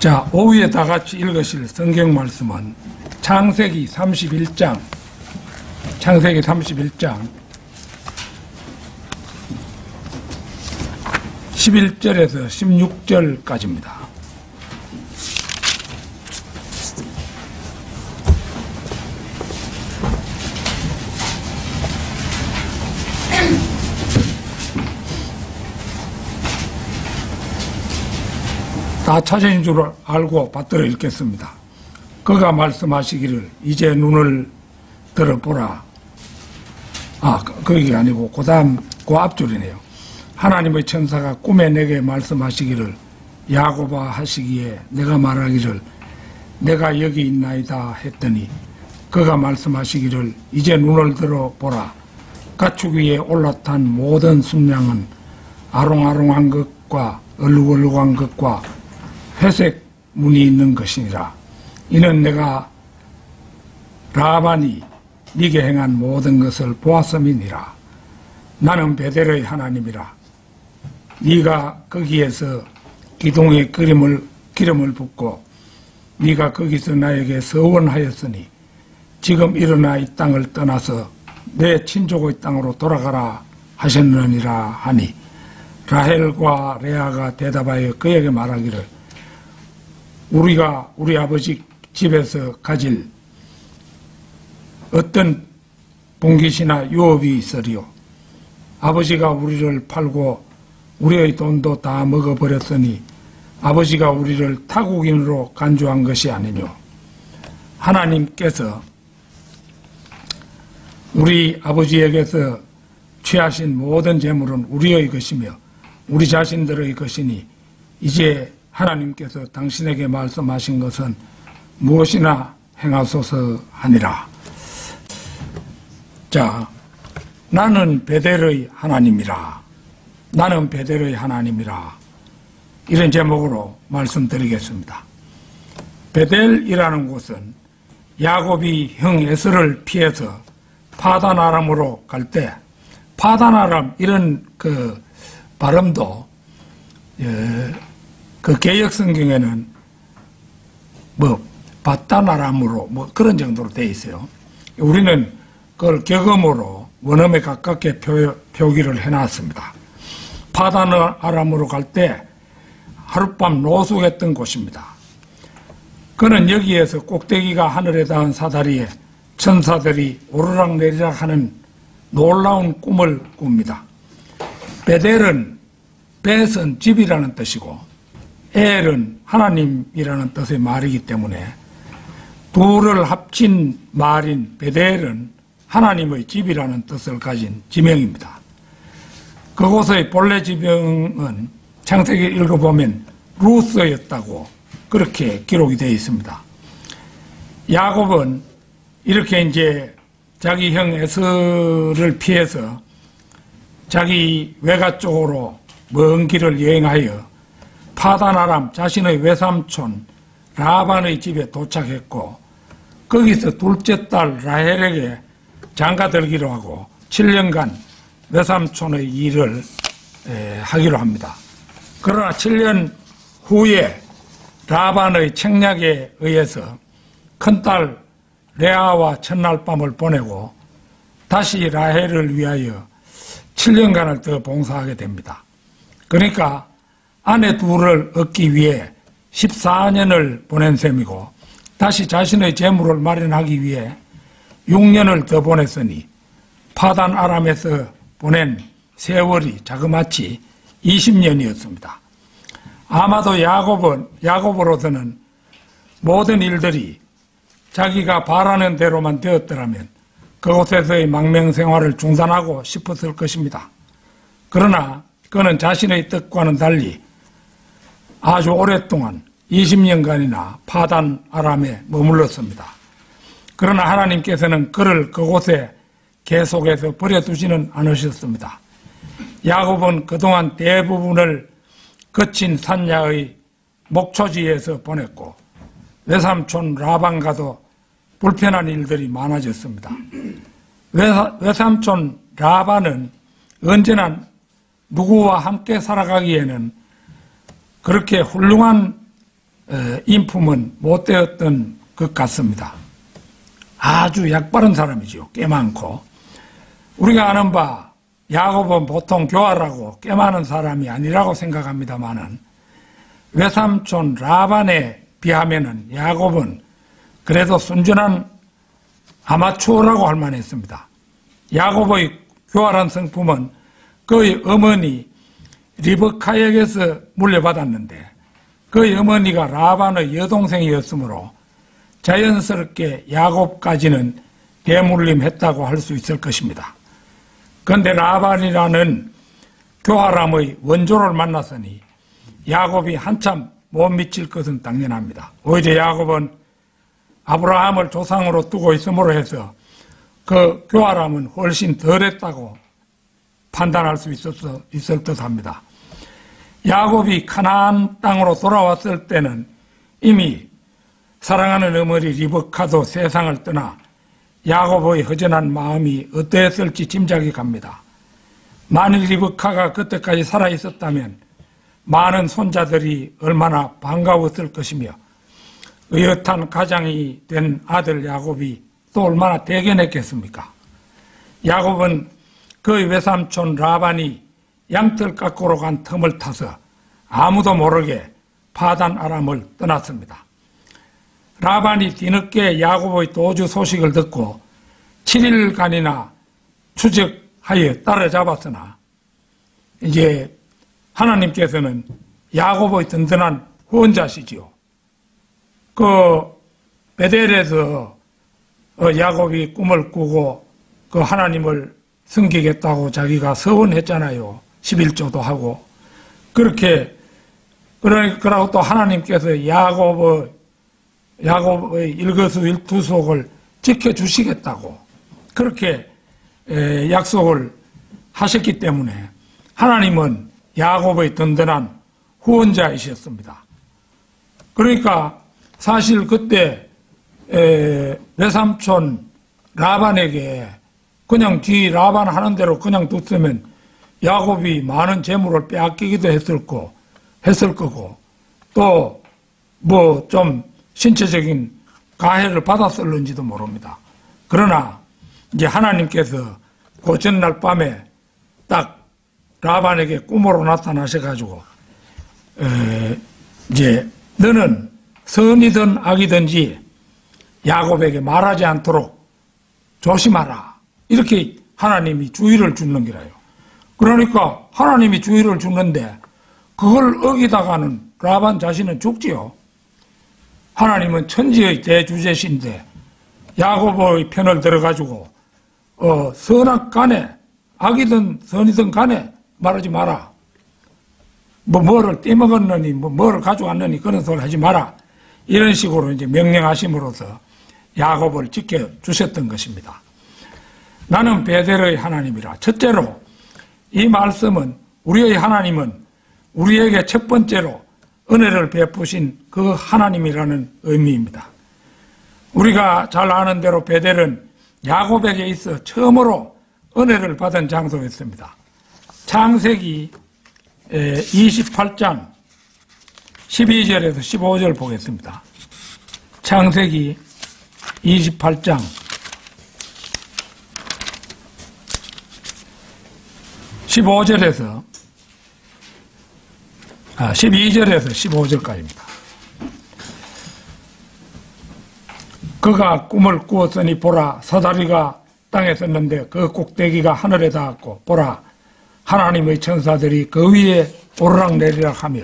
자, 오후에 다 같이 읽으실 성경 말씀은 창세기 31장 11절에서 16절까지입니다. 다 찾으신 줄 알고 받들어 읽겠습니다. 그가 말씀하시기를 이제 눈을 들어보라. 그게 아니고 그 앞줄이네요. 하나님의 천사가 꿈에 내게 말씀하시기를 야곱아 하시기에 내가 말하기를 내가 여기 있나이다 했더니 그가 말씀하시기를 이제 눈을 들어보라. 가축 위에 올라탄 모든 순양은 아롱아롱한 것과 얼룩얼룩한 것과 회색 무늬 있는 것이니라. 이는 내가 라반이 네게 행한 모든 것을 보았음이니라. 나는 베델의 하나님이라. 네가 거기에서 기둥에 기름을 붓고 네가 거기서 나에게 서원하였으니 지금 일어나 이 땅을 떠나서 내 친족의 땅으로 돌아가라 하셨느니라 하니 라헬과 레아가 대답하여 그에게 말하기를 우리가 우리 아버지 집에서 가질 어떤 봉깃이나 유업이 있으리요. 아버지가 우리를 팔고 우리의 돈도 다 먹어버렸으니 아버지가 우리를 타국인으로 간주한 것이 아니뇨. 하나님께서 우리 아버지에게서 취하신 모든 재물은 우리의 것이며 우리 자신들의 것이니 이제 하나님께서 당신에게 말씀하신 것은 무엇이나 행하소서 하니라. 자, 나는 베델의 하나님이라. 나는 베델의 하나님이라. 이런 제목으로 말씀드리겠습니다. 베델이라는 곳은 야곱이 형 에서를 피해서 파단 아람으로 갈 때 파단 아람 이런 그 발음도 그 개역 성경에는 바단 아람으로 그런 정도로 되어 있어요. 우리는 그걸 격음으로 원음에 가깝게 표기를 해놨습니다. 파단 아람으로 갈 때 하룻밤 노숙했던 곳입니다. 그는 여기에서 꼭대기가 하늘에 닿은 사다리에 천사들이 오르락내리락 하는 놀라운 꿈을 꿉니다. 베델은 벳은 집이라는 뜻이고 엘은 하나님이라는 뜻의 말이기 때문에 둘을 합친 말인 베델은 하나님의 집이라는 뜻을 가진 지명입니다. 그곳의 본래 지명은 창세기 읽어보면 루스였다고 그렇게 기록이 되어 있습니다. 야곱은 이렇게 이제 자기 형 에서를 피해서 자기 외가 쪽으로 먼 길을 여행하여 파단 아람 자신의 외삼촌 라반의 집에 도착했고 거기서 둘째 딸 라헬에게 장가들기로 하고 7년간 외삼촌의 일을 하기로 합니다. 그러나 7년 후에 라반의 책략에 의해서 큰딸 레아와 첫날 밤을 보내고 다시 라헬을 위하여 7년간을 더 봉사하게 됩니다. 그러니까 아내 둘을 얻기 위해 14년을 보낸 셈이고 다시 자신의 재물을 마련하기 위해 6년을 더 보냈으니 파단 아람에서 보낸 세월이 자그마치 20년이었습니다. 아마도 야곱으로서는 모든 일들이 자기가 바라는 대로만 되었더라면 그곳에서의 망명생활을 중단하고 싶었을 것입니다. 그러나 그는 자신의 뜻과는 달리 아주 오랫동안 20년간이나 파단 아람에 머물렀습니다. 그러나 하나님께서는 그를 그곳에 계속해서 버려두지는 않으셨습니다. 야곱은 그동안 대부분을 거친 산야의 목초지에서 보냈고 외삼촌 라반과도 불편한 일들이 많아졌습니다. 외삼촌 라반은 언제나 누구와 함께 살아가기에는 그렇게 훌륭한 인품은 못되었던 것 같습니다. 아주 약바른 사람이죠. 꽤 많고. 우리가 아는 바 야곱은 보통 교활하고 꽤 많은 사람이 아니라고 생각합니다마는 외삼촌 라반에 비하면은 야곱은 그래도 순전한 아마추어라고 할 만했습니다. 야곱의 교활한 성품은 그의 어머니 리브카에게서 물려받았는데 그의 어머니가 라반의 여동생이었으므로 자연스럽게 야곱까지는 대물림했다고 할 수 있을 것입니다. 그런데 라반이라는 교활함의 원조를 만났으니 야곱이 한참 못 미칠 것은 당연합니다. 오히려 야곱은 아브라함을 조상으로 두고 있음으로 해서 그 교활함은 훨씬 덜했다고 판단할 수 있을 듯합니다. 야곱이 가나안 땅으로 돌아왔을 때는 이미 사랑하는 어머니 리브카도 세상을 떠나 야곱의 허전한 마음이 어떠했을지 짐작이 갑니다. 만일 리브카가 그때까지 살아있었다면 많은 손자들이 얼마나 반가웠을 것이며 의젓한 가장이 된 아들 야곱이 또 얼마나 대견했겠습니까? 야곱은 그의 외삼촌 라반이 양털 깎으러 간 틈을 타서 아무도 모르게 파단 아람을 떠났습니다. 라반이 뒤늦게 야곱의 도주 소식을 듣고 7일간이나 추적하여 따라잡았으나 이제 하나님께서는 야곱의 든든한 후원자시지요. 그 베델에서 야곱이 꿈을 꾸고 그 하나님을 섬기겠다고 자기가 서원했잖아요. 11조도 하고. 그러고 또 하나님께서 야곱의 일거수일투족을 지켜주시겠다고 그렇게 약속을 하셨기 때문에 하나님은 야곱의 든든한 후원자이셨습니다. 그러니까 사실 그때 외삼촌 라반에게 그냥 뒤 라반 하는 대로 그냥 뒀으면 야곱이 많은 재물을 빼앗기기도 했을 거고 또 뭐 좀 신체적인 가해를 받았을는지도 모릅니다. 그러나 이제 하나님께서 그 전날 밤에 딱 라반에게 꿈으로 나타나셔가지고 이제 너는 선이든 악이든지 야곱에게 말하지 않도록 조심하라. 이렇게 하나님이 주의를 주는 거라요. 그러니까 하나님이 주의를 주는데 그걸 어기다가는 라반 자신은 죽지요. 하나님은 천지의 대주제신데 야곱의 편을 들어가지고 선악 간에 악이든 선이든 간에 말하지 마라. 뭐를 떼먹었느니 뭐를 가져왔느니 그런 소리 하지 마라. 이런 식으로 이제 명령하심으로써 야곱을 지켜주셨던 것입니다. 나는 베델의 하나님이라. 첫째로 이 말씀은 우리의 하나님은 우리에게 첫 번째로 은혜를 베푸신 그 하나님이라는 의미입니다. 우리가 잘 아는 대로 베델은 야곱에게 있어 처음으로 은혜를 받은 장소였습니다. 창세기 28장 12절에서 15절 보겠습니다. 창세기 28장 12절에서 15절까지입니다. 그가 꿈을 꾸었으니 보라 사다리가 땅에 섰는데 그 꼭대기가 하늘에 닿았고 보라 하나님의 천사들이 그 위에 오르락내리락 하며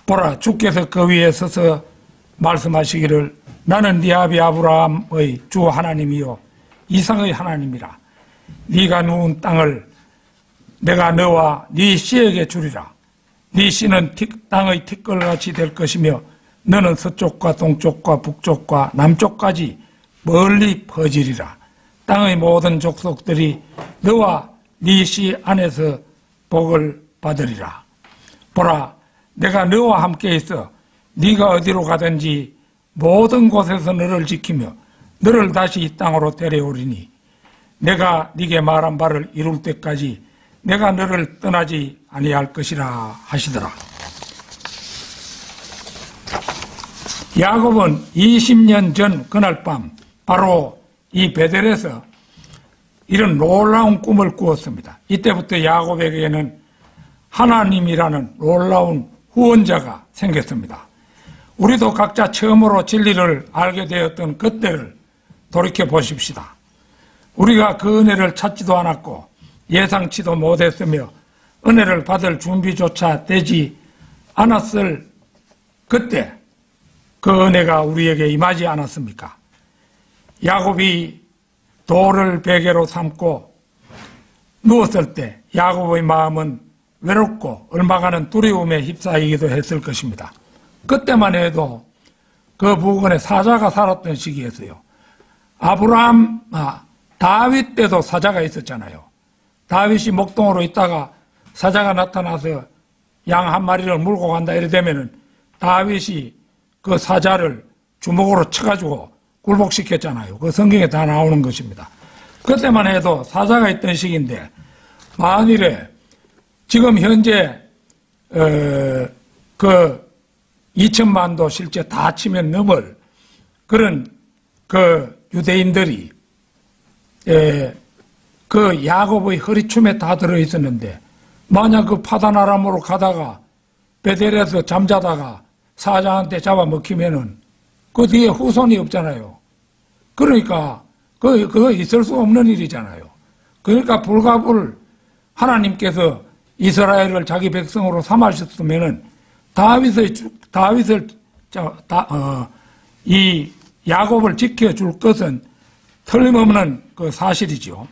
보라 주께서 그 위에 서서 말씀하시기를 나는 네 아비 아브라함의 주 하나님이요 이삭의 하나님이라. 네가 누운 땅을 내가 너와 네 씨에게 주리라. 네 씨는 땅의 티끌같이 될 것이며 너는 서쪽과 동쪽과 북쪽과 남쪽까지 멀리 퍼지리라. 땅의 모든 족속들이 너와 네 씨 안에서 복을 받으리라. 보라 내가 너와 함께 있어 네가 어디로 가든지 모든 곳에서 너를 지키며 너를 다시 이 땅으로 데려오리니 내가 네게 말한 바를 이룰 때까지 내가 너를 떠나지 아니할 것이라 하시더라. 야곱은 20년 전 그날 밤 바로 이 베델에서 이런 놀라운 꿈을 꾸었습니다. 이때부터 야곱에게는 하나님이라는 놀라운 후원자가 생겼습니다. 우리도 각자 처음으로 진리를 알게 되었던 그때를 돌이켜 보십시다. 우리가 그 은혜를 찾지도 않았고 예상치도 못했으며 은혜를 받을 준비조차 되지 않았을 그때 그 은혜가 우리에게 임하지 않았습니까? 야곱이 돌을 베개로 삼고 누웠을 때 야곱의 마음은 외롭고 얼마간은 두려움에 휩싸이기도 했을 것입니다. 그때만 해도 그 부근에 사자가 살았던 시기였어요. 다윗 때도 사자가 있었잖아요. 다윗이 목동으로 있다가 사자가 나타나서 양 한 마리를 물고 간다 이래 되면은 다윗이 그 사자를 주먹으로 쳐가지고 굴복시켰잖아요. 그 성경에 다 나오는 것입니다. 그때만 해도 사자가 있던 시기인데 만일에 지금 현재 그 2천만도 실제 다 치면 넘을 그런 그 유대인들이 그 야곱의 허리춤에 다 들어있었는데 만약 그 파단 아람으로 가다가 베델에서 잠자다가 사자한테 잡아먹히면은 그 뒤에 후손이 없잖아요. 그러니까 그거 있을 수 없는 일이잖아요. 그러니까 불가불 하나님께서 이스라엘을 자기 백성으로 삼으셨으면은 이 야곱을 지켜줄 것은 틀림없는 그 사실이죠.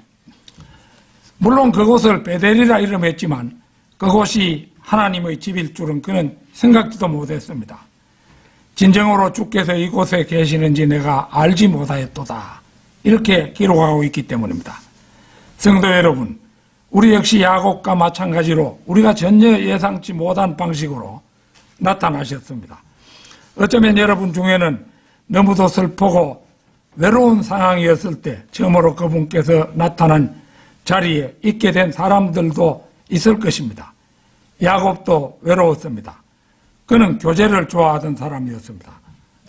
물론 그곳을 베델이라 이름했지만 그곳이 하나님의 집일 줄은 그는 생각지도 못했습니다. 진정으로 주께서 이곳에 계시는지 내가 알지 못하였도다. 이렇게 기록하고 있기 때문입니다. 성도 여러분, 우리 역시 야곱과 마찬가지로 우리가 전혀 예상치 못한 방식으로 나타나셨습니다. 어쩌면 여러분 중에는 너무도 슬프고 외로운 상황이었을 때 처음으로 그분께서 나타난 자리에 있게 된 사람들도 있을 것입니다. 야곱도 외로웠습니다. 그는 교제를 좋아하던 사람이었습니다.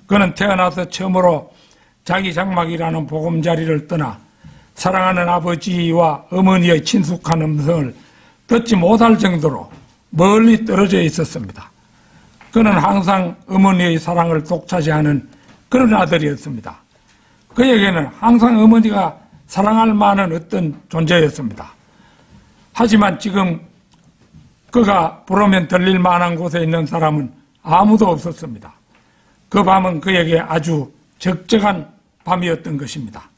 그는 태어나서 처음으로 자기 장막이라는 보금자리를 떠나 사랑하는 아버지와 어머니의 친숙한 음성을 듣지 못할 정도로 멀리 떨어져 있었습니다. 그는 항상 어머니의 사랑을 독차지하는 그런 아들이었습니다. 그에게는 항상 어머니가 사랑할 만한 어떤 존재였습니다. 하지만 지금 그가 부르면 들릴 만한 곳에 있는 사람은 아무도 없었습니다. 그 밤은 그에게 아주 적적한 밤이었던 것입니다.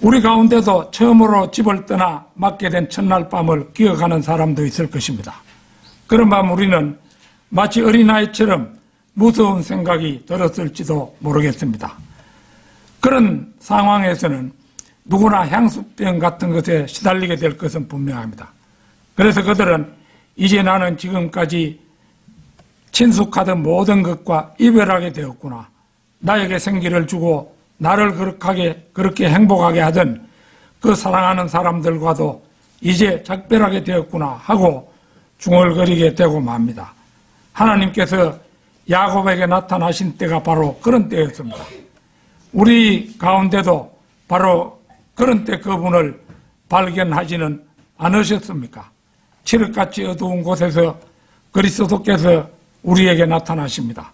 우리 가운데도 처음으로 집을 떠나 맞게 된 첫날 밤을 기억하는 사람도 있을 것입니다. 그런 밤 우리는 마치 어린아이처럼 무서운 생각이 들었을지도 모르겠습니다. 그런 상황에서는 누구나 향수병 같은 것에 시달리게 될 것은 분명합니다. 그래서 그들은 이제 나는 지금까지 친숙하던 모든 것과 이별하게 되었구나. 나에게 생기를 주고 나를 그렇게 행복하게 하던 그 사랑하는 사람들과도 이제 작별하게 되었구나 하고 중얼거리게 되고 맙니다. 하나님께서 야곱에게 나타나신 때가 바로 그런 때였습니다. 우리 가운데도 바로 그런 때 그분을 발견하지는 않으셨습니까? 칠흑같이 어두운 곳에서 그리스도께서 우리에게 나타나십니다.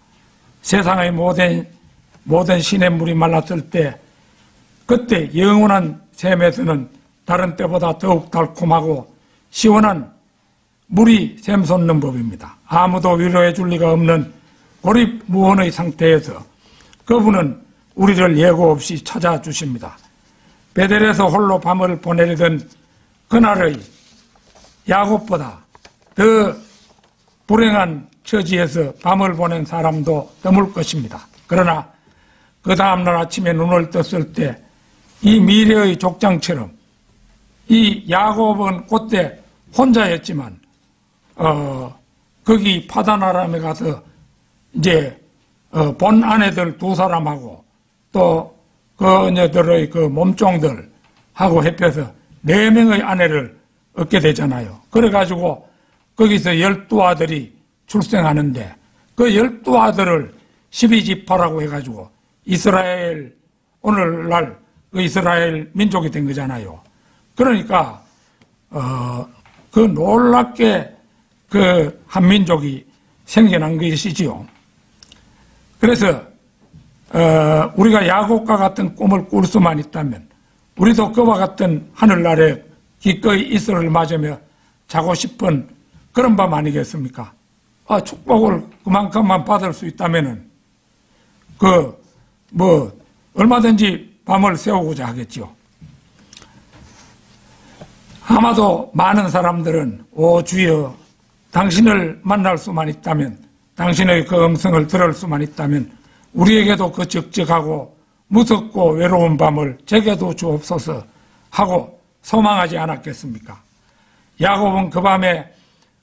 세상의 모든 시냇물이 말랐을 때 그때 영원한 샘에서는 다른 때보다 더욱 달콤하고 시원한 물이 샘솟는 법입니다. 아무도 위로해 줄 리가 없는 고립무원의 상태에서 그분은 우리를 예고 없이 찾아주십니다. 베델에서 홀로 밤을 보내려던 그날의 야곱보다 더 불행한 처지에서 밤을 보낸 사람도 드물 것입니다. 그러나 그 다음날 아침에 눈을 떴을 때 이 미래의 족장처럼 이 야곱은 그때 혼자였지만 거기 파단 아람에 가서 이제 본 아내들 두 사람하고 또 그녀들의 그 몸종들하고 합해서 4명의 아내를 얻게 되잖아요. 그래가지고 거기서 12아들이 출생하는데 그 12아들을 12지파라고 해가지고 이스라엘, 오늘날 그 이스라엘 민족이 된 거잖아요. 그러니까 그 놀랍게 그 한민족이 생겨난 것이지요. 그래서 우리가 야곱과 같은 꿈을 꿀 수만 있다면 우리도 그와 같은 하늘나라에 기꺼이 이슬을 맞으며 자고 싶은 그런 밤 아니겠습니까? 축복을 그만큼만 받을 수 있다면은 얼마든지 밤을 새우고자 하겠죠. 아마도 많은 사람들은 오 주여, 당신을 만날 수만 있다면, 당신의 그 음성을 들을 수만 있다면 우리에게도 그 적적하고 무섭고 외로운 밤을 제게도 주옵소서 하고 소망하지 않았겠습니까? 야곱은 그 밤에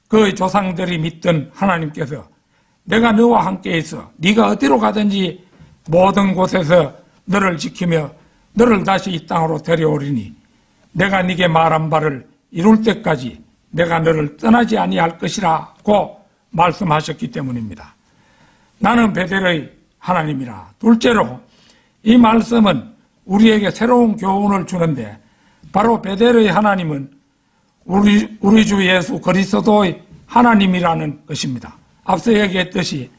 그 조상들이 믿던 하나님께서 내가 너와 함께 있어 네가 어디로 가든지 모든 곳에서 너를 지키며 너를 다시 이 땅으로 데려오리니 내가 네게 말한 바를 이룰 때까지 내가 너를 떠나지 아니할 것이라고 말씀하셨기 때문입니다. 나는 베델의 하나님이라. 둘째로 이 말씀은 우리에게 새로운 교훈을 주는데 바로 베델의 하나님은 우리 주 예수 그리스도의 하나님이라는 것입니다. 앞서 얘기했듯이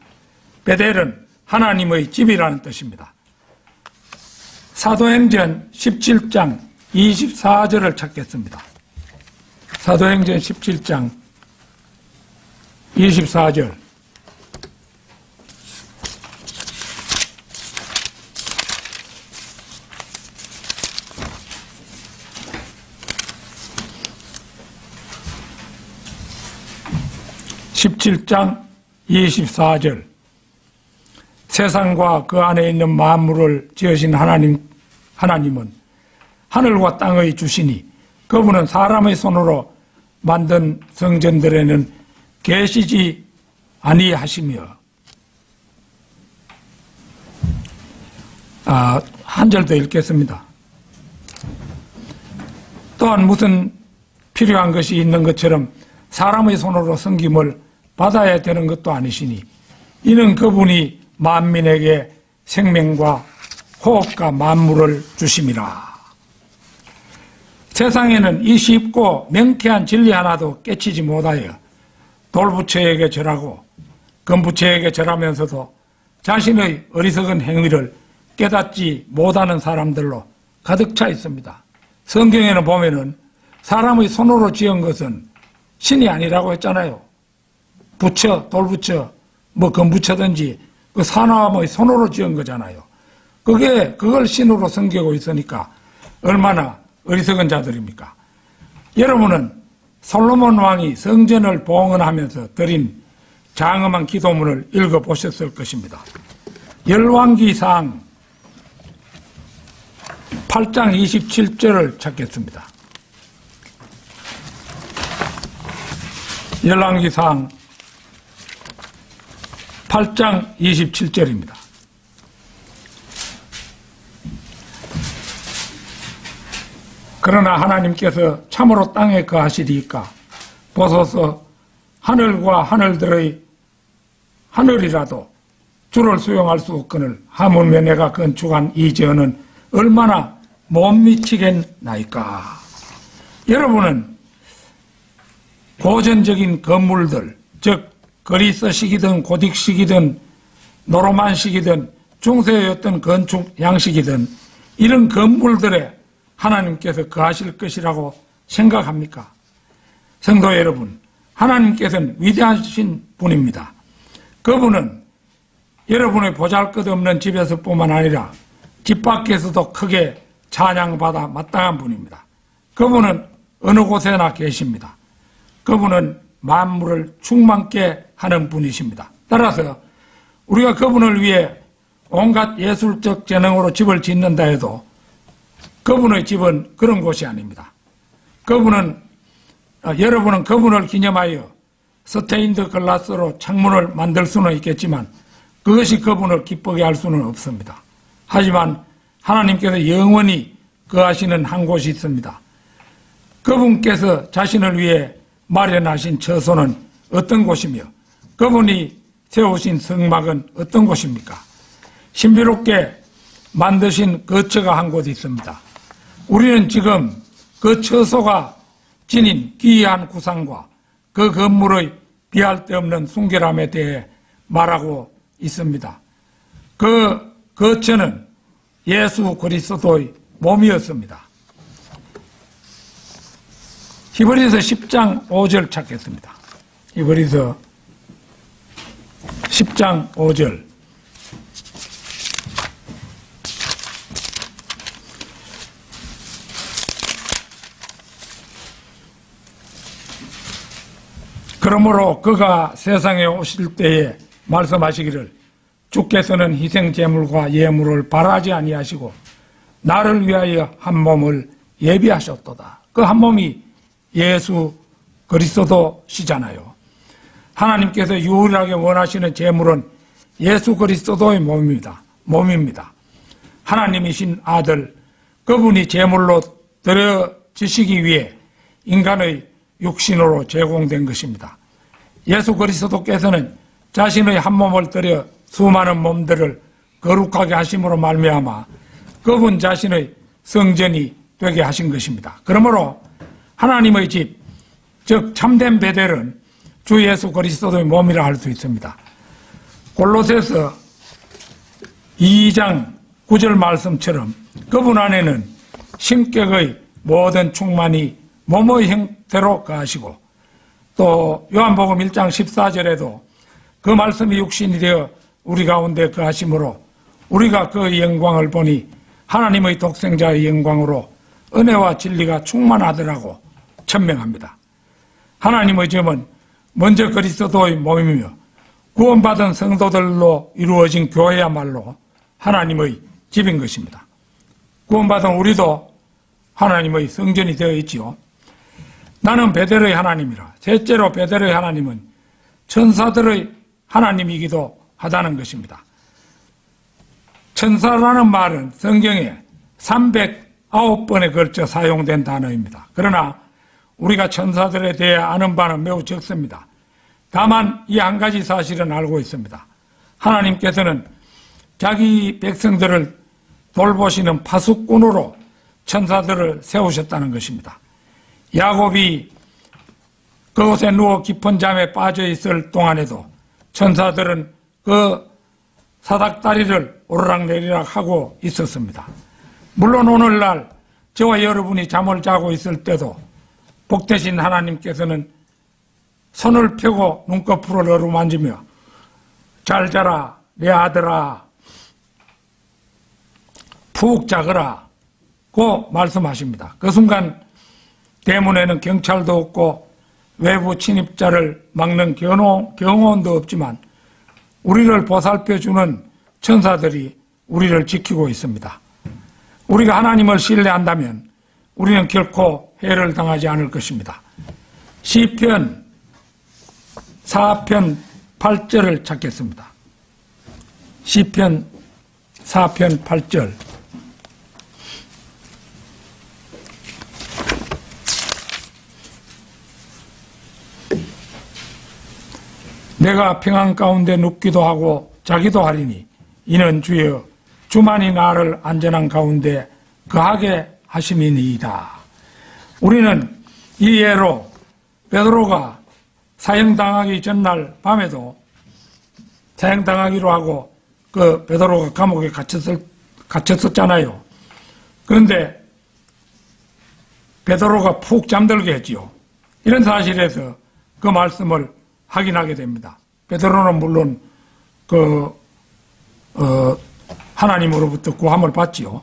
베델은 하나님의 집이라는 뜻입니다. 사도행전 17장 24절을 찾겠습니다. 사도행전 17장 24절. (17장 24절) 세상과 그 안에 있는 만물을 지으신 하나님은 하늘과 땅의 주시니 그분은 사람의 손으로 만든 성전들에는 계시지 아니하시며. 한 절 더 읽겠습니다. 또한 무슨 필요한 것이 있는 것처럼 사람의 손으로 섬김을 받아야 되는 것도 아니시니 이는 그분이 만민에게 생명과 호흡과 만물을 주심이라. 세상에는 이 쉽고 명쾌한 진리 하나도 깨치지 못하여 돌부처에게 절하고 금부처에게 절하면서도 자신의 어리석은 행위를 깨닫지 못하는 사람들로 가득 차 있습니다. 성경에는 보면은 사람의 손으로 지은 것은 신이 아니라고 했잖아요. 부처, 돌부처, 금부처든지 그 사람의 손으로 지은 거잖아요. 그걸 신으로 섬기고 있으니까 얼마나 어리석은 자들입니까? 여러분은 솔로몬 왕이 성전을 봉헌하면서 드린 장엄한 기도문을 읽어보셨을 것입니다. 열왕기상 8장 27절을 찾겠습니다. 열왕기상 8장 27절입니다. 그러나 하나님께서 참으로 땅에 거하시리이까 보소서 하늘과 하늘이라도 주를 수용할 수 없거늘 하물며 내가 건축한 이 전은 얼마나 못 미치겠나이까. 여러분은 고전적인 건물들, 즉 그리스식이든 고딕식이든 노로만식이든 중세의 어떤 건축 양식이든 이런 건물들에 하나님께서 거하실 것이라고 생각합니까? 성도 여러분, 하나님께서는 위대하신 분입니다. 그분은 여러분의 보잘것없는 집에서뿐만 아니라 집 밖에서도 크게 찬양받아 마땅한 분입니다. 그분은 어느 곳에나 계십니다. 그분은 만물을 충만케 하는 분이십니다. 따라서 우리가 그분을 위해 온갖 예술적 재능으로 집을 짓는다 해도 그분의 집은 그런 곳이 아닙니다. 여러분은 그분을 기념하여 스테인드 글라스로 창문을 만들 수는 있겠지만 그것이 그분을 기쁘게 할 수는 없습니다. 하지만 하나님께서 영원히 거하시는 한 곳이 있습니다. 그분께서 자신을 위해 마련하신 처소는 어떤 곳이며 그분이 세우신 성막은 어떤 곳입니까? 신비롭게 만드신 거처가 한 곳 있습니다. 우리는 지금 그 처소가 지닌 기이한 구상과 그 건물의 비할 데 없는 순결함에 대해 말하고 있습니다. 그 거처는 예수 그리스도의 몸이었습니다. 히브리서 10장 5절 찾겠습니다. 히브리서 10장 5절. 그러므로 그가 세상에 오실 때에 말씀하시기를 주께서는 희생 제물과 예물을 바라지 아니하시고 나를 위하여 한 몸을 예비하셨도다. 그 한 몸이 예수 그리스도시잖아요. 하나님께서 유일하게 원하시는 제물은 예수 그리스도의 몸입니다. 하나님이신 아들, 그분이 제물로 드려지시기 위해 인간의 육신으로 제공된 것입니다. 예수 그리스도께서는 자신의 한 몸을 들여 수많은 몸들을 거룩하게 하심으로 말미암아 그분 자신의 성전이 되게 하신 것입니다. 그러므로 하나님의 집, 즉 참된 베델은 주 예수 그리스도의 몸이라 할 수 있습니다. 골로새서 2장 9절 말씀처럼 그분 안에는 신격의 모든 충만이 몸의 형태로 거하시고, 또 요한복음 1장 14절에도 그 말씀이 육신이 되어 우리 가운데 거하심으로 우리가 그 영광을 보니 하나님의 독생자의 영광으로 은혜와 진리가 충만하더라고 천명합니다. 하나님의 점은 먼저 그리스도의 몸이며 구원받은 성도들로 이루어진 교회야말로 하나님의 집인 것입니다. 구원받은 우리도 하나님의 성전이 되어 있지요. 나는 베델의 하나님이라. 셋째로 베델의 하나님은 천사들의 하나님이기도 하다는 것입니다. 천사라는 말은 성경에 309번에 걸쳐 사용된 단어입니다. 그러나 우리가 천사들에 대해 아는 바는 매우 적습니다. 다만 이 한 가지 사실은 알고 있습니다. 하나님께서는 자기 백성들을 돌보시는 파수꾼으로 천사들을 세우셨다는 것입니다. 야곱이 그곳에 누워 깊은 잠에 빠져 있을 동안에도 천사들은 그 사닥다리를 오르락내리락 하고 있었습니다. 물론 오늘날 저와 여러분이 잠을 자고 있을 때도 복되신 하나님께서는 손을 펴고 눈꺼풀을 어루만지며 잘 자라 내 아들아 푹 자거라 고 말씀하십니다. 그 순간 대문에는 경찰도 없고 외부 침입자를 막는 경호원도 없지만 우리를 보살펴주는 천사들이 우리를 지키고 있습니다. 우리가 하나님을 신뢰한다면 우리는 결코 해를 당하지 않을 것입니다. 시편 4편 8절을 찾겠습니다. 시편 4편 8절. 내가 평안 가운데 눕기도 하고 자기도 하리니 이는 주여 주만이 나를 안전한 가운데 거하게 하심이니이다. 우리는 이 예로 베드로가 사형당하기 전날 밤에도 사형당하기로 하고 그 베드로가 감옥에 갇혔었잖아요. 그런데 베드로가 푹 잠들게 했지요. 이런 사실에서 그 말씀을 확인하게 됩니다. 베드로는 물론 하나님으로부터 구함을 받지요.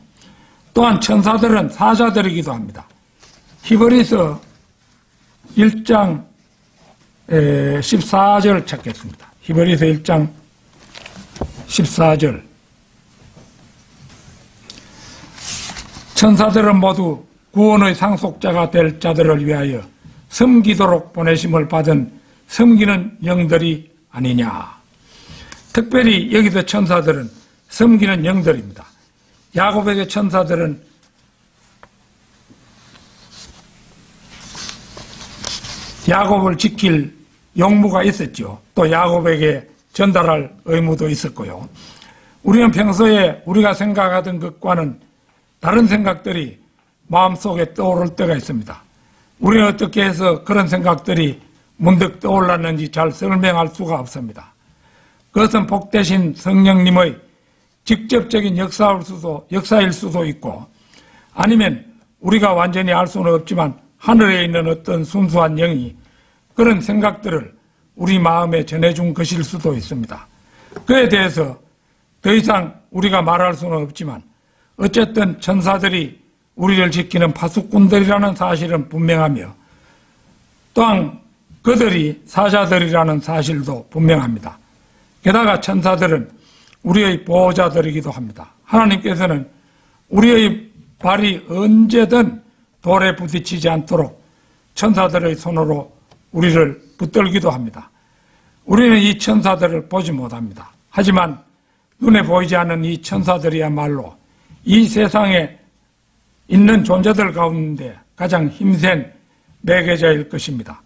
또한 천사들은 사자들이기도 합니다. 히브리서 1장 14절 찾겠습니다. 히브리서 1장 14절. 천사들은 모두 구원의 상속자가 될 자들을 위하여 섬기도록 보내심을 받은 섬기는 영들이 아니냐. 특별히 여기서 천사들은 섬기는 영들입니다. 야곱에게 천사들은 야곱을 지킬 용무가 있었죠. 또 야곱에게 전달할 의무도 있었고요. 우리는 평소에 우리가 생각하던 것과는 다른 생각들이 마음속에 떠오를 때가 있습니다. 우리는 어떻게 해서 그런 생각들이 문득 떠올랐는지 잘 설명할 수가 없습니다. 그것은 복되신 성령님의 직접적인 역사일 수도 있고, 아니면 우리가 완전히 알 수는 없지만 하늘에 있는 어떤 순수한 영이 그런 생각들을 우리 마음에 전해준 것일 수도 있습니다. 그에 대해서 더 이상 우리가 말할 수는 없지만 어쨌든 천사들이 우리를 지키는 파수꾼들이라는 사실은 분명하며, 또한 그들이 사자들이라는 사실도 분명합니다. 게다가 천사들은 우리의 보호자들이기도 합니다. 하나님께서는 우리의 발이 언제든 돌에 부딪히지 않도록 천사들의 손으로 우리를 붙들기도 합니다. 우리는 이 천사들을 보지 못합니다. 하지만 눈에 보이지 않는 이 천사들이야말로 이 세상에 있는 존재들 가운데 가장 힘센 매개자일 것입니다.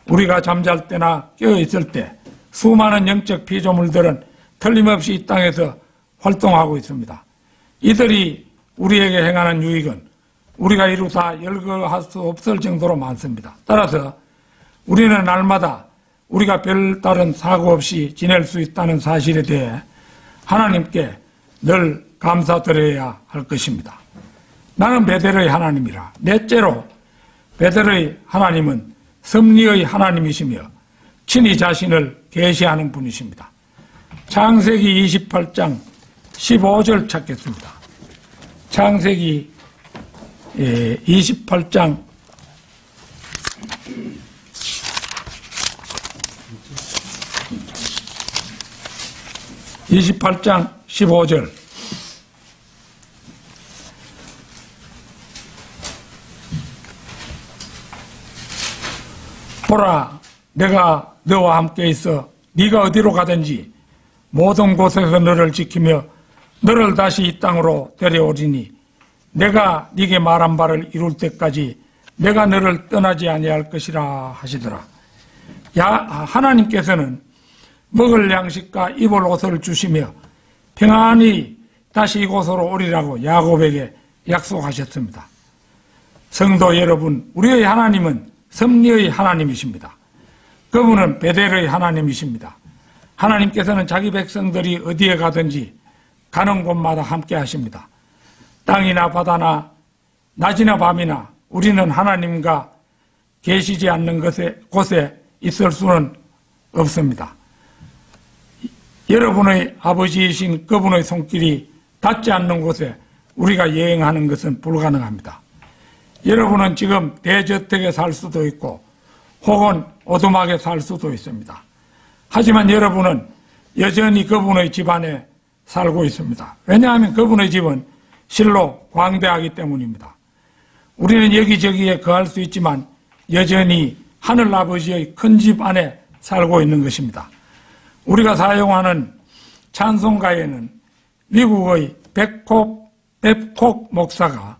우리가 잠잘 때나 깨어있을 때 수많은 영적 피조물들은 틀림없이 이 땅에서 활동하고 있습니다. 이들이 우리에게 행하는 유익은 우리가 이루 다 열거할 수 없을 정도로 많습니다. 따라서 우리는 날마다 우리가 별다른 사고 없이 지낼 수 있다는 사실에 대해 하나님께 늘 감사드려야 할 것입니다. 나는 베델의 하나님이라. 넷째로 베델의 하나님은 섭리의 하나님이시며 친히 자신을 계시하는 분이십니다. 창세기 28장 15절 찾겠습니다. 창세기 28장 15절. 보라, 내가 너와 함께 있어 네가 어디로 가든지 모든 곳에서 너를 지키며 너를 다시 이 땅으로 데려오리니 내가 네게 말한 바를 이룰 때까지 내가 너를 떠나지 아니할 것이라 하시더라. 하나님께서는 먹을 양식과 입을 옷을 주시며 평안히 다시 이곳으로 오리라고 야곱에게 약속하셨습니다. 성도 여러분, 우리의 하나님은 섭리의 하나님이십니다. 그분은 베델의 하나님이십니다. 하나님께서는 자기 백성들이 어디에 가든지 가는 곳마다 함께 하십니다. 땅이나 바다나 낮이나 밤이나 우리는 하나님과 계시지 않는 곳에 있을 수는 없습니다. 여러분의 아버지이신 그분의 손길이 닿지 않는 곳에 우리가 여행하는 것은 불가능합니다. 여러분은 지금 대저택에 살 수도 있고 혹은 오두막에 살 수도 있습니다. 하지만 여러분은 여전히 그분의 집 안에 살고 있습니다. 왜냐하면 그분의 집은 실로 광대하기 때문입니다. 우리는 여기저기에 거할 수 있지만 여전히 하늘아버지의 큰 집 안에 살고 있는 것입니다. 우리가 사용하는 찬송가에는 미국의 뵙콕 목사가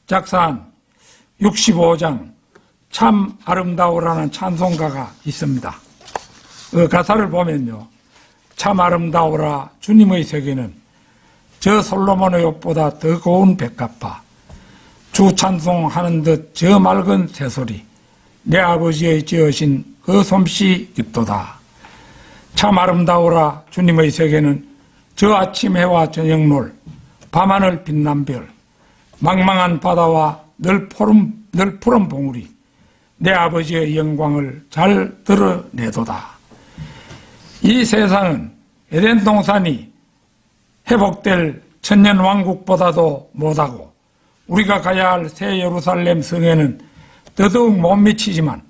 작사한 65장 참 아름다우라는 찬송가가 있습니다. 그 가사를 보면요, 참 아름다우라 주님의 세계는 저 솔로몬의 옷보다 더 고운 백합화, 주 찬송하는 듯 저 맑은 새소리, 내 아버지의 지으신 그 솜씨 깊도다. 참 아름다우라 주님의 세계는 저 아침 해와 저녁놀, 밤하늘 빛난 별, 망망한 바다와 늘 푸른 봉우리, 내 아버지의 영광을 잘 드러내도다. 이 세상은 에덴 동산이 회복될 천년왕국보다도 못하고 우리가 가야 할 새 예루살렘 성에는 더더욱 못 미치지만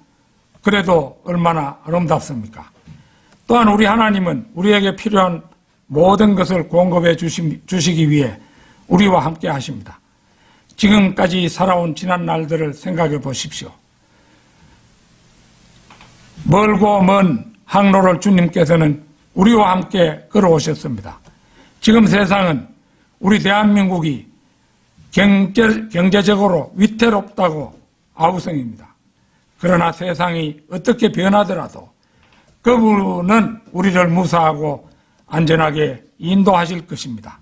그래도 얼마나 아름답습니까? 또한 우리 하나님은 우리에게 필요한 모든 것을 공급해 주시기 위해 우리와 함께 하십니다. 지금까지 살아온 지난 날들을 생각해 보십시오. 멀고 먼 항로를 주님께서는 우리와 함께 걸어오셨습니다. 지금 세상은 우리 대한민국이 경제적으로 위태롭다고 아우성입니다. 그러나 세상이 어떻게 변하더라도 그분은 우리를 무사하고 안전하게 인도하실 것입니다.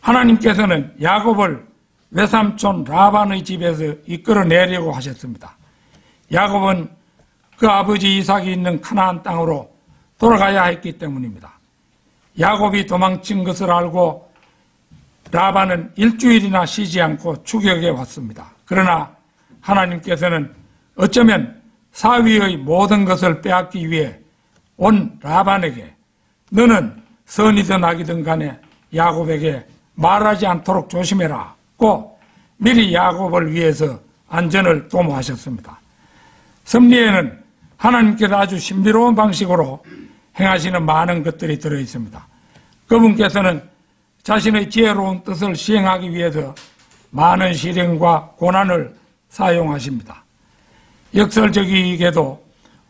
하나님께서는 야곱을 외삼촌 라반의 집에서 이끌어내려고 하셨습니다. 야곱은 그 아버지 이삭이 있는 가나안 땅으로 돌아가야 했기 때문입니다. 야곱이 도망친 것을 알고 라반은 일주일이나 쉬지 않고 추격해 왔습니다. 그러나 하나님께서는 어쩌면 사위의 모든 것을 빼앗기 위해 온 라반에게 너는 선이든 악이든 간에 야곱에게 말하지 않도록 조심해라 고 미리 야곱을 위해서 안전을 도모하셨습니다. 섭리에는 하나님께서 아주 신비로운 방식으로 행하시는 많은 것들이 들어있습니다. 그분께서는 자신의 지혜로운 뜻을 시행하기 위해서 많은 시련과 고난을 사용하십니다. 역설적이게도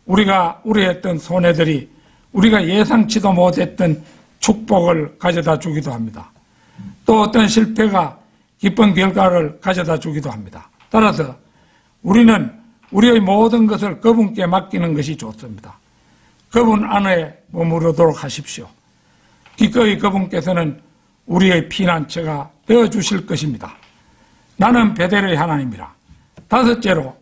우리가 우려했던 손해들이 우리가 예상치도 못했던 축복을 가져다 주기도 합니다. 또 어떤 실패가 기쁜 결과를 가져다 주기도 합니다. 따라서 우리는 우리의 모든 것을 그분께 맡기는 것이 좋습니다. 그분 안에 머무르도록 하십시오. 기꺼이 그분께서는 우리의 피난처가 되어주실 것입니다. 나는 베델의 하나님이라. 다섯째로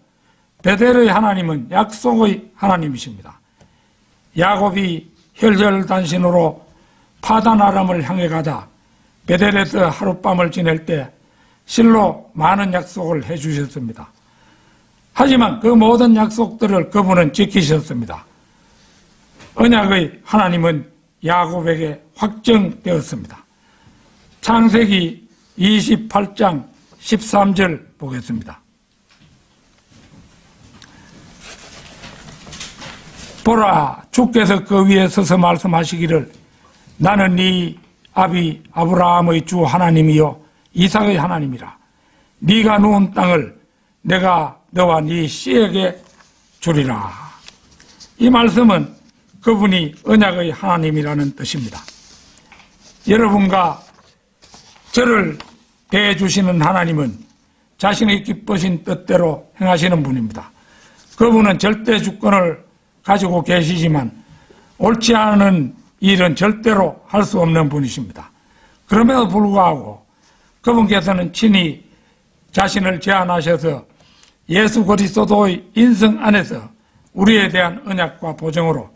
베델의 하나님은 약속의 하나님이십니다. 야곱이 혈혈단신으로 파단 아람을 향해 가다 베델에서 하룻밤을 지낼 때 실로 많은 약속을 해주셨습니다. 하지만 그 모든 약속들을 그분은 지키셨습니다. 언약의 하나님은 야곱에게 확정되었습니다. 창세기 28장 13절 보겠습니다. 보라, 주께서 그 위에 서서 말씀하시기를 나는 네 아비 아브라함의 주 하나님이요 이삭의 하나님이라. 네가 누운 땅을 내가 너와 네 씨에게 주리라. 이 말씀은 그분이 언약의 하나님이라는 뜻입니다. 여러분과 저를 대해주시는 하나님은 자신의 기쁘신 뜻대로 행하시는 분입니다. 그분은 절대 주권을 가지고 계시지만 옳지 않은 일은 절대로 할 수 없는 분이십니다. 그럼에도 불구하고 그분께서는 친히 자신을 제안하셔서 예수 그리스도의 인성 안에서 우리에 대한 언약과 보증으로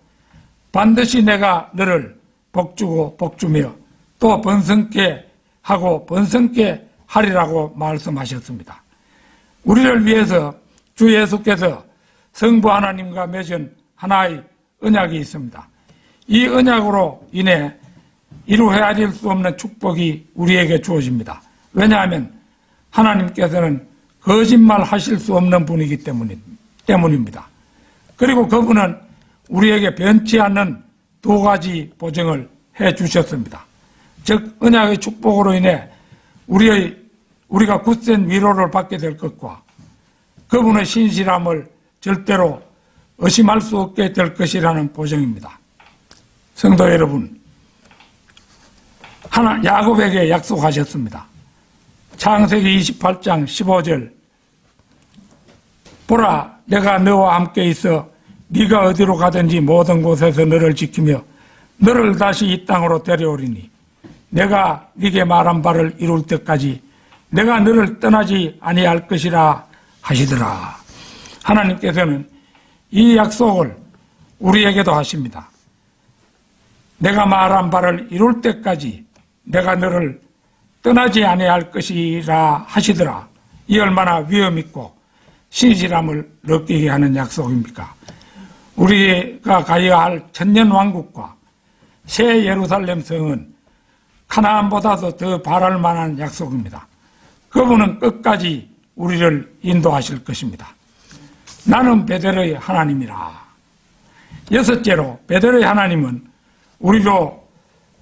반드시 내가 너를 복주고 복주며 또 번성케 하고 번성케 하리라고 말씀하셨습니다. 우리를 위해서 주 예수께서 성부 하나님과 맺은 하나의 언약이 있습니다. 이 언약으로 인해 이루 헤아릴 수 없는 축복이 우리에게 주어집니다. 왜냐하면 하나님께서는 거짓말 하실 수 없는 분이기 때문입니다. 그리고 그분은 우리에게 변치 않는 두 가지 보증을 해 주셨습니다. 즉 언약의 축복으로 인해 우리가 굳센 위로를 받게 될 것과 그분의 신실함을 절대로 의심할 수 없게 될 것이라는 보증입니다. 성도 여러분, 야곱에게 약속하셨습니다. 창세기 28장 15절 보라, 내가 너와 함께 있어 네가 어디로 가든지 모든 곳에서 너를 지키며 너를 다시 이 땅으로 데려오리니 내가 네게 말한 바를 이룰 때까지 내가 너를 떠나지 아니할 것이라 하시더라. 하나님께서는 이 약속을 우리에게도 하십니다. 내가 말한 바를 이룰 때까지 내가 너를 떠나지 아니할 것이라 하시더라. 이 얼마나 위엄있고 신실함을 느끼게 하는 약속입니까? 우리가 가야 할 천년왕국과 새 예루살렘 성은 가나안보다도 더 바랄 만한 약속입니다. 그분은 끝까지 우리를 인도하실 것입니다. 나는 베델의 하나님이라. 여섯째로 베델의 하나님은 우리로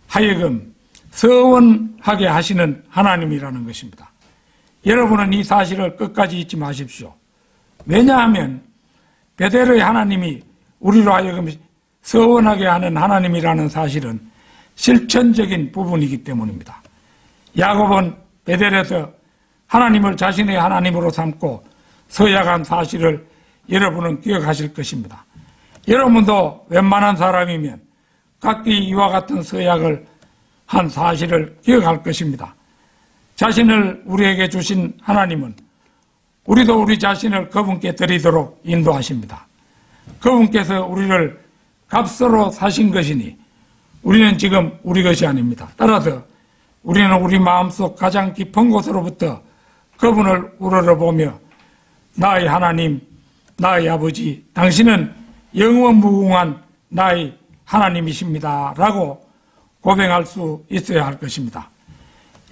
하여금 서원하게 하시는 하나님이라는 것입니다. 여러분은 이 사실을 끝까지 잊지 마십시오. 왜냐하면 베델의 하나님이 우리로 하여금 서원하게 하는 하나님이라는 사실은 실천적인 부분이기 때문입니다. 야곱은 베델에서 하나님을 자신의 하나님으로 삼고 서약한 사실을 여러분은 기억하실 것입니다. 여러분도 웬만한 사람이면 각기 이와 같은 서약을 한 사실을 기억할 것입니다. 자신을 우리에게 주신 하나님은 우리도 우리 자신을 그분께 드리도록 인도하십니다. 그분께서 우리를 값으로 사신 것이니 우리는 지금 우리 것이 아닙니다. 따라서 우리는 우리 마음속 가장 깊은 곳으로부터 그분을 우러러보며 나의 하나님, 나의 아버지, 당신은 영원무궁한 나의 하나님이십니다 라고 고백할 수 있어야 할 것입니다.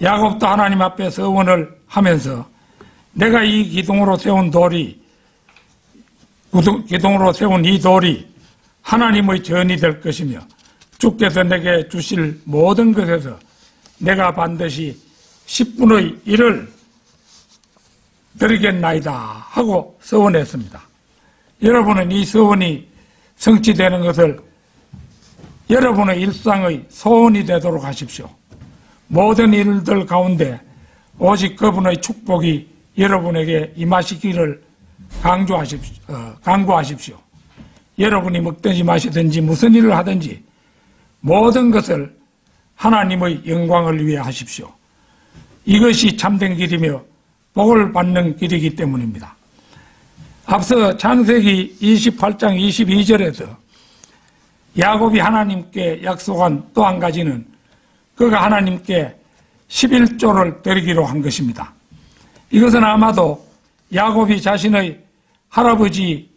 야곱도 하나님 앞에 서원을 하면서 내가 이 기둥으로 세운 이 돌이 하나님의 전이 될 것이며 주께서 내게 주실 모든 것에서 내가 반드시 10분의 1을 드리겠나이다 하고 서원했습니다. 여러분은 이 서원이 성취되는 것을 여러분의 일상의 소원이 되도록 하십시오. 모든 일들 가운데 오직 그분의 축복이 여러분에게 임하시기를 강구하십시오. 여러분이 먹든지 마시든지 무슨 일을 하든지 모든 것을 하나님의 영광을 위해 하십시오. 이것이 참된 길이며 복을 받는 길이기 때문입니다. 앞서 창세기 28장 22절에서 야곱이 하나님께 약속한 또 한 가지는 그가 하나님께 11조를 드리기로 한 것입니다. 이것은 아마도 야곱이 자신의 할아버지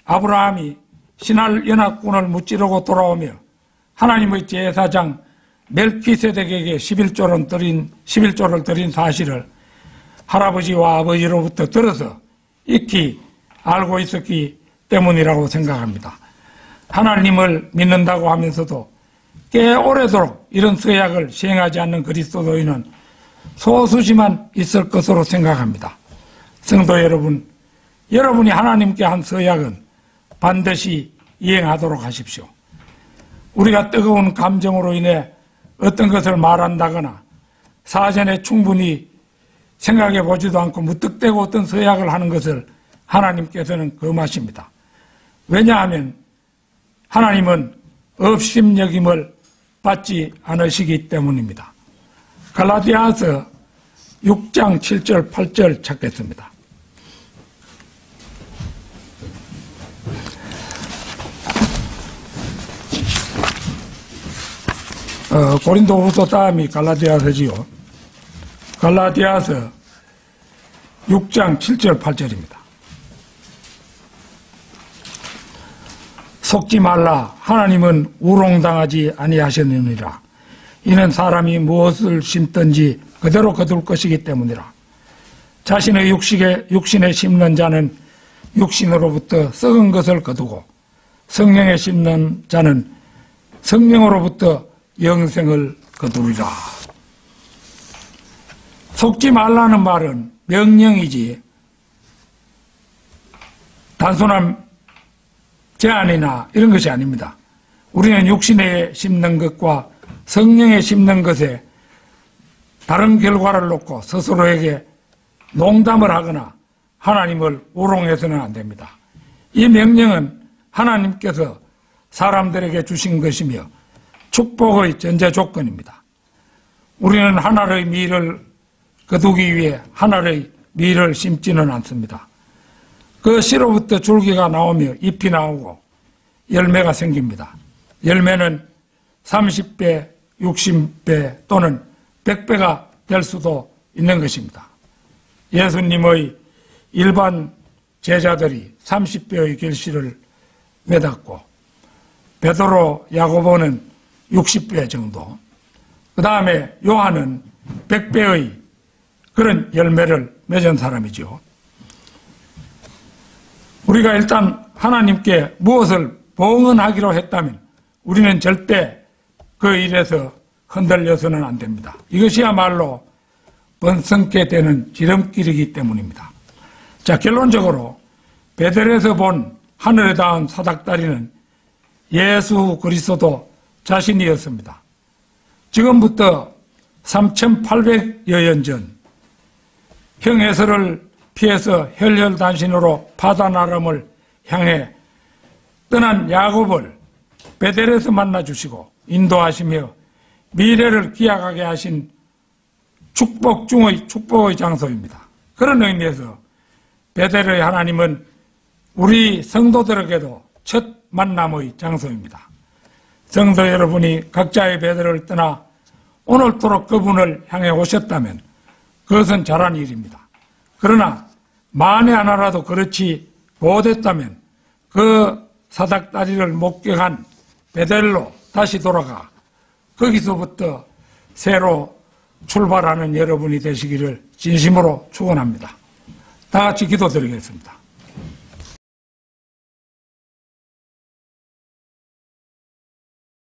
아브라함이 신할 연합군을 무찌르고 돌아오며 하나님의 제사장 멜키세덱에게 11조를 드린 사실을 할아버지와 아버지로부터 들어서 익히 알고 있었기 때문이라고 생각합니다. 하나님을 믿는다고 하면서도 꽤 오래도록 이런 서약을 시행하지 않는 그리스도인은 소수지만 있을 것으로 생각합니다. 성도 여러분, 여러분이 하나님께 한 서약은 반드시 이행하도록 하십시오. 우리가 뜨거운 감정으로 인해 어떤 것을 말한다거나 사전에 충분히 생각해 보지도 않고 무턱대고 어떤 서약을 하는 것을 하나님께서는 금하십니다. 왜냐하면 하나님은 업심여김을 받지 않으시기 때문입니다. 갈라디아서 6장 7절 8절 찾겠습니다. 고린도후서 다음이 갈라디아서지요. 갈라디아서 6장 7절 8절입니다. 속지 말라. 하나님은 우롱당하지 아니하셨느니라. 이는 사람이 무엇을 심든지 그대로 거둘 것이기 때문이라. 자신의 육신에 심는 자는 육신으로부터 썩은 것을 거두고 성령에 심는 자는 성령으로부터 영생을 거두리라. 속지 말라는 말은 명령이지 단순한 제안이나 이런 것이 아닙니다. 우리는 육신에 심는 것과 성령에 심는 것에 다른 결과를 놓고 스스로에게 농담을 하거나 하나님을 우롱해서는 안 됩니다. 이 명령은 하나님께서 사람들에게 주신 것이며 축복의 전제 조건입니다. 우리는 하나의 밀을 거두기 위해 하나의 밀을 심지는 않습니다. 그 씨로부터 줄기가 나오며 잎이 나오고 열매가 생깁니다. 열매는 30배, 60배 또는 100배가 될 수도 있는 것입니다. 예수님의 일반 제자들이 30배의 결실을 맺었고 베드로, 야고보는 60배 정도, 그 다음에 요한은 100배의 그런 열매를 맺은 사람이죠. 우리가 일단 하나님께 무엇을 봉헌하기로 했다면 우리는 절대 그 일에서 흔들려서는 안 됩니다. 이것이야말로 번성케 되는 지름길이기 때문입니다. 자, 결론적으로 베델에서 본 하늘에 닿은 사닥다리는 예수 그리스도 자신이었습니다. 지금부터 3,800여 년 전 형해설을 피해서 혈혈단신으로 파다나람을 향해 떠난 야곱을 베델에서 만나주시고 인도하시며 미래를 기약하게 하신 축복 중의 축복의 장소입니다. 그런 의미에서 베델의 하나님은 우리 성도들에게도 첫 만남의 장소입니다. 성도 여러분이 각자의 베델을 떠나 오늘토록 그분을 향해 오셨다면 그것은 잘한 일입니다. 그러나 만에 하나라도 그렇지 못했다면 그 사닥다리를 목격한 베델로 다시 돌아가 거기서부터 새로 출발하는 여러분이 되시기를 진심으로 축원합니다. 다 같이 기도드리겠습니다.